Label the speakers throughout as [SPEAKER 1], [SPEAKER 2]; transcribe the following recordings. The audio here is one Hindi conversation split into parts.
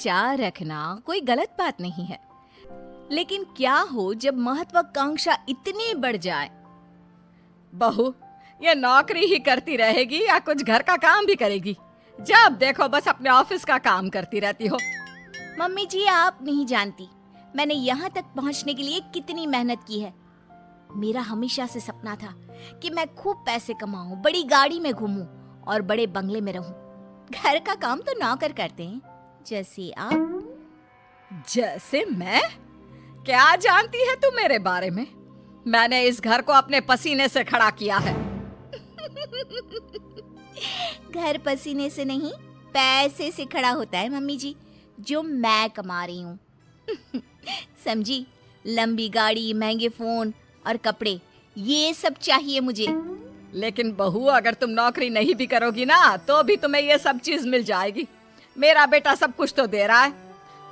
[SPEAKER 1] विचार रखना कोई गलत बात नहीं है, लेकिन क्या हो जब महत्वाकांक्षा इतनी बढ़ जाए?
[SPEAKER 2] बहू, ये नौकरी ही करती रहेगी या कुछ घर का काम भी करेगी? जब देखो बस अपने ऑफिस का काम करती रहती हो।
[SPEAKER 1] मम्मी जी, आप नहीं जानती मैंने यहाँ तक पहुँचने के लिए कितनी मेहनत की है। मेरा हमेशा से सपना था कि मैं खूब पैसे कमाऊं, बड़ी गाड़ी में घूमूं और बड़े बंगले में रहूं। घर का काम तो नौकर करते हैं, जैसे आप।
[SPEAKER 2] जैसे मैं? क्या जानती है तू मेरे बारे में? मैंने इस घर को अपने पसीने से खड़ा किया है।
[SPEAKER 1] घर पसीने से नहीं, पैसे से खड़ा होता है मम्मी जी, जो मैं कमा रही हूँ। समझी? लंबी गाड़ी, महंगे फोन और कपड़े, ये सब चाहिए मुझे।
[SPEAKER 2] लेकिन बहू, अगर तुम नौकरी नहीं भी करोगी ना तो भी तुम्हें ये सब चीज मिल जाएगी। मेरा बेटा सब कुछ तो दे रहा है,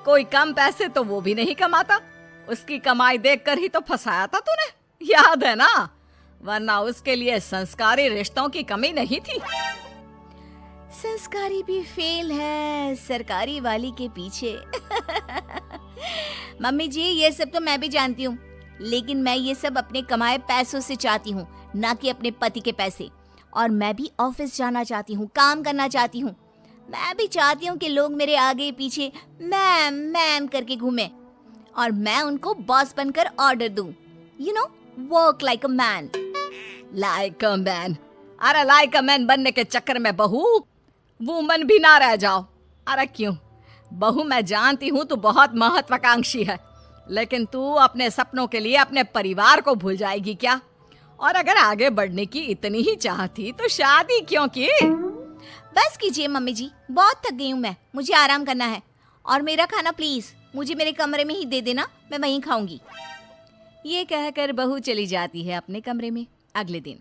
[SPEAKER 2] कोई कम पैसे तो वो भी नहीं कमाता। उसकी कमाई देखकर ही तो फंसाया था तूने, याद है ना? वरना उसके लिए संस्कारी रिश्तों की कमी नहीं थी।
[SPEAKER 1] संस्कारी भी फेल है सरकारी वाली के पीछे। मम्मी जी, ये सब तो मैं भी जानती हूँ, लेकिन मैं ये सब अपने कमाए पैसों से चाहती हूँ, ना कि अपने पति के पैसे। और मैं भी ऑफिस जाना चाहती हूँ, काम करना चाहती हूँ। मैं भी चाहती हूँ कि लोग मेरे आगे पीछे मैम मैम करके घूमे और मैं उनको बॉस बनकर ऑर्डर दूं। You know, work like a man.
[SPEAKER 2] Like a man? अरे लाइक अ मैन बनने के चक्कर में बहू वुमन भी ना रह जाओ। अरे क्यों बहू, मैं जानती हूँ तू बहुत महत्वाकांक्षी है, लेकिन तू अपने सपनों के लिए अपने परिवार को भूल जाएगी क्या? और अगर आगे बढ़ने की इतनी ही चाह थी तो शादी क्यों की?
[SPEAKER 1] बस कीजिए मम्मी जी, बहुत थक गई हूँ मैं, मुझे आराम करना है। और मेरा खाना प्लीज मुझे मेरे कमरे में ही दे देना, मैं वहीं खाऊंगी। ये कहकर बहू चली जाती है अपने कमरे में। अगले दिन,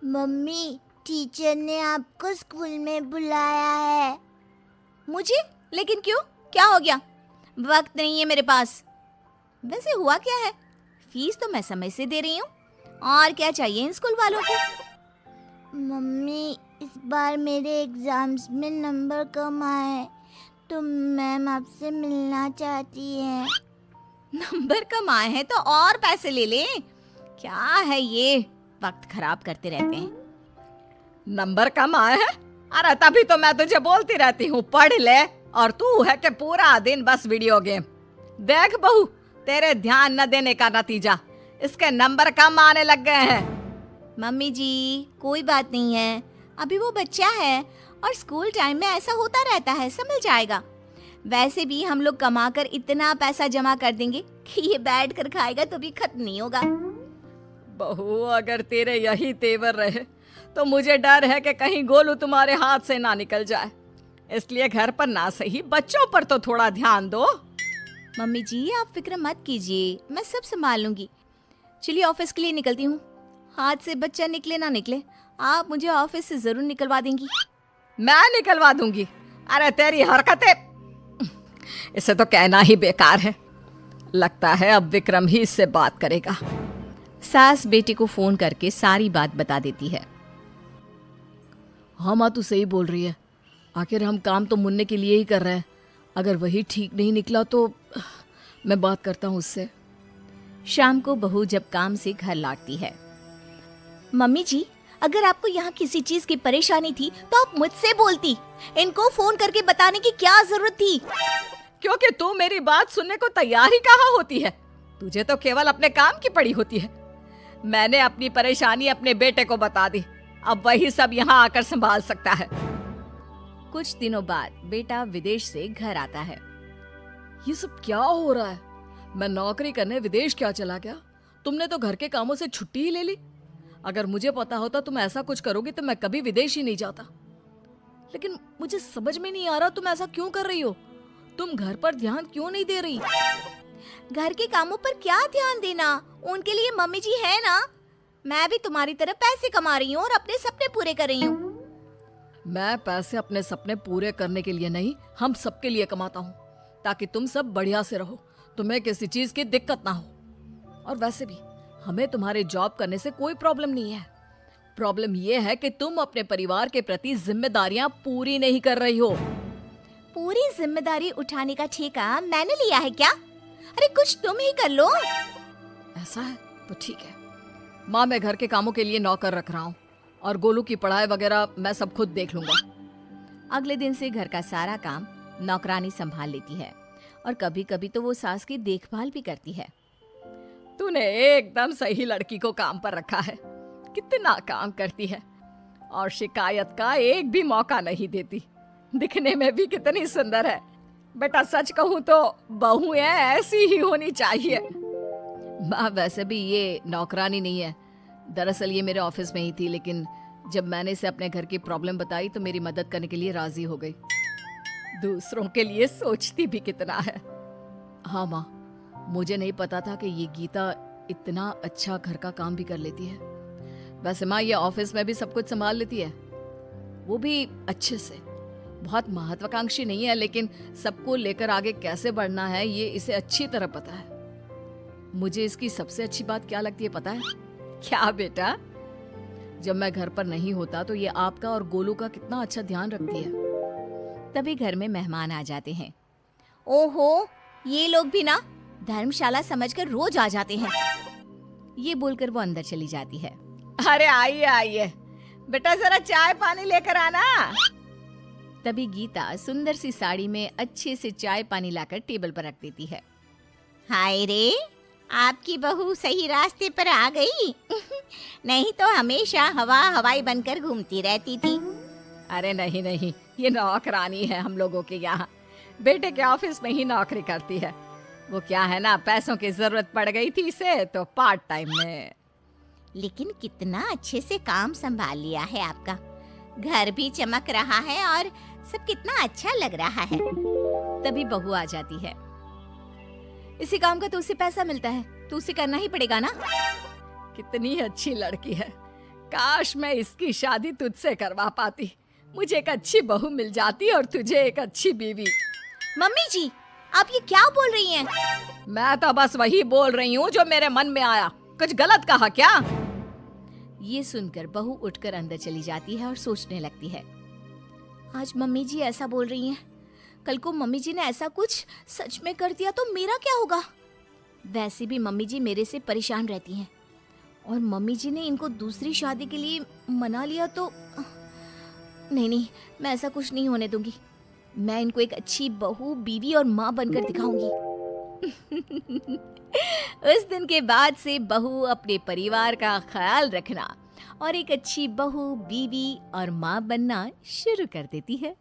[SPEAKER 3] मम्मी, टीचर ने आपको स्कूल में बुलाया है।
[SPEAKER 1] मुझे? लेकिन क्यों, क्या हो गया? वक्त नहीं है मेरे पास। वैसे हुआ क्या है? फीस तो मैं समय से दे रही हूँ, और क्या चाहिए इन स्कूल वालों को?
[SPEAKER 3] मम्मी, इस बार मेरे एग्जाम्स में नंबर कम आए तो मैम आपसे मिलना चाहती है।
[SPEAKER 1] नंबर कम आए हैं तो और पैसे ले लें। क्या है ये, वक्त खराब करते रहते हैं।
[SPEAKER 2] नंबर कम आए हैं? अरे तभी तो मैं तुझे बोलती रहती हूँ पढ़ ले, और तू है कि पूरा दिन बस वीडियो गेम। देख बहू, तेरे ध्यान न देने का नतीजा इसके नंबर कम आने लग गए हैं।
[SPEAKER 1] मम्मी जी, कोई बात नहीं है, अभी वो बच्चा है और स्कूल टाइम में ऐसा होता रहता है, समझ जाएगा। वैसे भी हम लोग कमाकर इतना पैसा जमा कर देंगे कि ये बैठ कर खाएगा तो भी खत्म नहीं होगा।
[SPEAKER 2] बहू, अगर तेरे यही तेवर रहे तो मुझे डर है कि कहीं गोलू तुम्हारे हाथ से ना निकल जाए। इसलिए घर पर ना सही बच्चों पर तो थोड़ा ध्यान दो।
[SPEAKER 1] मम्मी जी, आप फिक्र मत कीजिए, मैं सब संभाल लूंगी। चलिए ऑफिस के लिए निकलती हूँ। हाथ से बच्चा निकले ना निकले, आप मुझे ऑफिस से जरूर निकलवा देंगी।
[SPEAKER 2] मैं निकलवा दूंगी? अरे तेरी हरकतें, इसे तो कहना ही बेकार है। लगता है अब विक्रम ही इससे बात करेगा।
[SPEAKER 1] सास बेटे को फोन करके सारी बात बता देती है।
[SPEAKER 4] हाँ माँ, तू सही बोल रही है। आखिर हम काम तो मुन्ने के लिए ही कर रहे हैं। अगर वही ठीक नहीं निकला तो मैं बात करता हूँ उससे।
[SPEAKER 1] शाम को बहू जब काम से घर लौटती है, मम्मी जी, अगर आपको यहाँ किसी चीज की परेशानी थी तो आप मुझसे बोलती, इनको फोन करके बताने की क्या जरूरत थी?
[SPEAKER 2] क्योंकि तू मेरी बात सुनने को तैयार ही कहाँ होती है। तुझे तो केवल अपने काम की पड़ी होती है। मैंने अपनी परेशानी अपने बेटे को बता दी, अब वही सब यहाँ आकर संभाल सकता है।
[SPEAKER 1] कुछ दिनों बाद बेटा विदेश से घर आता है।
[SPEAKER 4] ये सब क्या हो रहा है? मैं नौकरी करने विदेश क्या चला गया? तुमने तो घर के कामों से छुट्टी ही ले ली। अगर मुझे पता होता तुम ऐसा कुछ करोगी तो मैं कभी विदेश ही नहीं जाता। लेकिन मुझे समझ में नहीं आ रहा तुम ऐसा क्यों कर रही हो। तुम घर पर ध्यान क्यों नहीं दे रही?
[SPEAKER 1] घर के कामों पर क्या ध्यान देना, उनके लिए मम्मी जी है ना। मैं भी तुम्हारी तरह पैसे कमा रही हूँ और अपने सपने पूरे कर रही हूँ।
[SPEAKER 4] मैं पैसे अपने सपने पूरे करने के लिए नहीं, हम सबके लिए कमाता हूँ, ताकि तुम सब बढ़िया से रहो, तुम्हें किसी चीज की दिक्कत ना हो। और वैसे भी हमें तुम्हारे जॉब करने से कोई प्रॉब्लम नहीं है। प्रॉब्लम ये है कि तुम अपने परिवार के प्रति जिम्मेदारियां पूरी नहीं कर रही हो।
[SPEAKER 1] पूरी जिम्मेदारी उठाने का ठेका मैंने लिया है क्या? अरे कुछ तुम ही कर लो।
[SPEAKER 4] ऐसा है तो ठीक है माँ, मैं घर के कामों के लिए नौकर रख रहा हूँ और गोलू की पढ़ाई वगैरह मैं सब खुद देख लूंगा।
[SPEAKER 1] अगले दिन से घर का सारा काम नौकरानी संभाल लेती है और कभी कभी तो वो सास की देखभाल भी करती है।
[SPEAKER 4] तूने एकदम सही लड़की को काम पर रखा है। कितना काम करती है और शिकायत का एक भी मौका नहीं देती। दिखने में भी कितनी सुंदर है। बेटा सच कहूँ तो बहुएं ऐसी ही होनी चाहिए। माँ वैसे भी ये नौकरानी नहीं है, दरअसल ये मेरे ऑफिस में ही थी, लेकिन जब मैंने इसे अपने घर की प्रॉब्लम बताई तो मेरी मदद करने के लिए राजी हो गई। दूसरों के लिए सोचती भी कितना है। हाँ माँ, मुझे नहीं पता था कि ये गीता इतना अच्छा घर का काम भी कर लेती है। वैसे माँ ये ऑफिस में भी सब कुछ संभाल लेती है, वो भी अच्छे से। बहुत महत्वाकांक्षी नहीं है, लेकिन सबको लेकर आगे कैसे बढ़ना है ये इसे अच्छी तरह पता है। मुझे इसकी सबसे अच्छी बात क्या लगती है पता है?
[SPEAKER 1] क्या बेटा?
[SPEAKER 4] जब मैं घर पर नहीं होता तो ये आपका और गोलू का कितना अच्छा ध्यान रखती है।
[SPEAKER 1] तभी घर में मेहमान आ जाते हैं। ओहो, ये लोग भी ना धर्मशाला समझकर रोज आ जाते हैं। ये बोलकर वो अंदर चली जाती है।
[SPEAKER 2] अरे आइए आइए, बेटा जरा चाय पानी लेकर आना।
[SPEAKER 1] तभी गीता सुंदर सी साड़ी में अच्छे से चाय पानी लाकर टेबल पर रख देती है। हाय रे, आपकी बहू सही रास्ते पर आ गई। नहीं तो हमेशा हवाई बनकर घूमती रहती थी।
[SPEAKER 2] अरे नहीं नहीं, ये नौकरानी है हम लोगों के यहाँ। बेटे के ऑफिस में ही नौकरी करती है। वो क्या है ना, पैसों की जरूरत पड़ गई थी इसे तो पार्ट टाइम में।
[SPEAKER 1] लेकिन कितना अच्छे से काम संभाल लिया है आपका। घर भी चमक रहा है और सब कितना अच्छा लग रहा है। तभी बहू आ जाती है। इसी काम का तो उसे पैसा मिलता है, तो उसे करना ही पड़ेगा ना।
[SPEAKER 2] कितनी अच्छी लड़की है, काश मैं इसकी शादी तुझसे करवा पाती। मुझे एक अच्छी बहू मिल जाती और तुझे एक अच्छी बीवी।
[SPEAKER 1] मम्मी जी, आप ये क्या बोल रही हैं?
[SPEAKER 2] मैं तो बस वही बोल रही हूँ जो मेरे मन में आया। कुछ गलत कहा क्या?
[SPEAKER 1] ये सुनकर बहू उठकर अंदर चली जाती है और सोचने लगती है, आज मम्मी जी ऐसा बोल रही हैं, कल को मम्मी जी ने ऐसा कुछ सच में कर दिया तो मेरा क्या होगा? वैसे भी मम्मी जी मेरे से परेशान रहती हैं और मम्मी जी ने इनको दूसरी शादी के लिए मना लिया तो नहीं, मैं ऐसा कुछ नहीं होने दूंगी। मैं इनको एक अच्छी बहू, बीवी और माँ बनकर दिखाऊंगी। उस दिन के बाद से बहू अपने परिवार का ख्याल रखना और एक अच्छी बहू, बीवी और माँ बनना शुरू कर देती है।